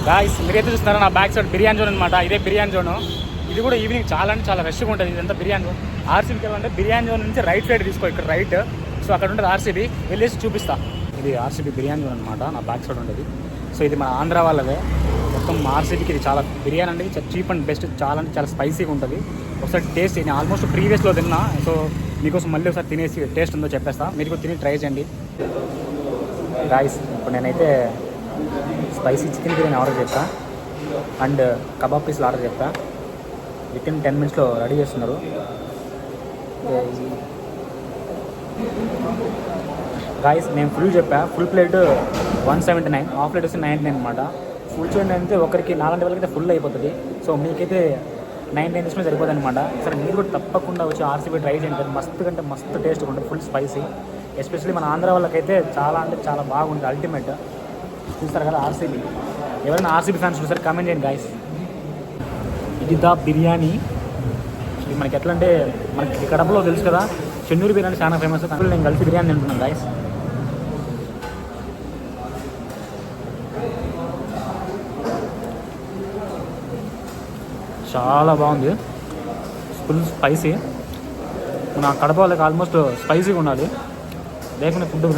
Guys మీరైతే చూస్తున్నారా నా బ్యాక్ సైడ్ బిర్యానీ జోన్ అనమాట. ఇదే బిర్యానీ జోన్. ఇది కూడా ఈవినింగ్ చాలా అంటే చాలా రష్గా ఉంటుంది. ఇదంతా బిర్యానీ జోన్. ఆర్సీబీకి వెళ్ళాలంటే బిర్యానీ జోన్ నుంచి రైట్ సైడ్ తీసుకో, ఇక్కడ రైట్. సో అక్కడ ఉంటుంది ఆర్సీబీ. వెళ్ళేసి చూపిస్తా. ఇది ఆర్సీబీ బిర్యానీ జోన్ అనమాట. నా బ్యాక్ సైడ్ ఉండేది. సో ఇది మన ఆంధ్ర వాళ్ళదే. మొత్తం ఆర్సీబీకి ఇది చాలా బిర్యానీ అంటే చీప్ అండ్ బెస్ట్. చాలా అంటే చాలా స్పైసీగా ఉంటుంది. ఒకసారి టేస్ట్ నేను ఆల్మోస్ట్ ప్రీవియస్లో తిన్నా. సో మీకోసం మళ్ళీ ఒకసారి తినేసి టేస్ట్ ఉందో చెప్పేస్తా. మీరు కూడా తిని ట్రై చేయండి గాయ్స్. ఇప్పుడు నేనైతే స్పైసీ చికెన్ బిర్యానీ ఆర్డర్ చేస్తా అండ్ కబాబ్ పీస్లు ఆర్డర్ చేస్తా. వితిన్ 10 minutesలో రెడీ చేస్తున్నారు. గాయ్స్ నేను ఫుల్ చెప్పా. ఫుల్ ప్లేట్ 179, హాఫ్ ప్లేట్ వచ్చి 99 అనమాట. ఫుల్ చూడండి అంటే ఒకరికి 4 వాళ్ళకి అయితే ఫుల్ అయిపోతుంది. సో మీకైతే 99 తీసుకుని సరిపోతుంది అనమాట. సరే మీరు కూడా తప్పకుండా వచ్చి ఆర్సీబీ ట్రై చేయండి. మస్తు కంటే మస్తు టేస్ట్ ఉంటుంది. Full spicy. ఎస్పెషల్లీ మన ఆంధ్ర వాళ్ళకైతే చాలా అంటే చాలా బాగుంటుంది. అల్టిమేట్. చూస్తారు కదా ఆర్సీబీ. ఎవరైనా ఆర్సీబీ ఫ్యాన్స్ చూసారు కామెంట్ చేయండి గాయ్స్. ఇది దా బిర్యానీ. ఇది మనకి ఎట్లా అంటే మనకి కడపలో తెలుసు కదా, చెన్నూరు బిర్యానీ చాలా ఫేమస్. అందులో నేను కలిసి బిర్యానీ తింటున్నాను గాయ్స్. చాలా బాగుంది. Full spicy. నా కడప వాళ్ళకి ఆల్మోస్ట్ స్పైసీగా ఉండాలి, లేకుండా ఫుడ్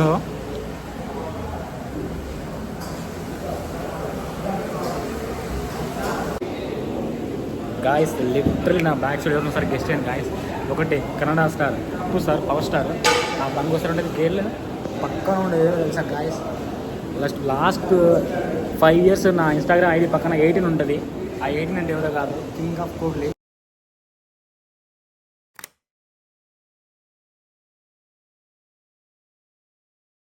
గాయస్. లిటరలీ నా బ్యాక్ సైడ్ ఎవరినో సార్ గెస్ట్ అయ్యాను గాయస్. ఒకటి Kannada star, two sir power star. నా బంగ్ వస్తారు ఉండేది గేర్లు పక్కన ఉండేది తెలుసా గాయస్. లాస్ట్ 5 years నా ఇన్స్టాగ్రామ్ ఐడి పక్కన 18 ఉంటుంది. ఆ 18 అంటే ఎవరో కాదు, కింగ్ ఆఫ్ కోహ్లీ.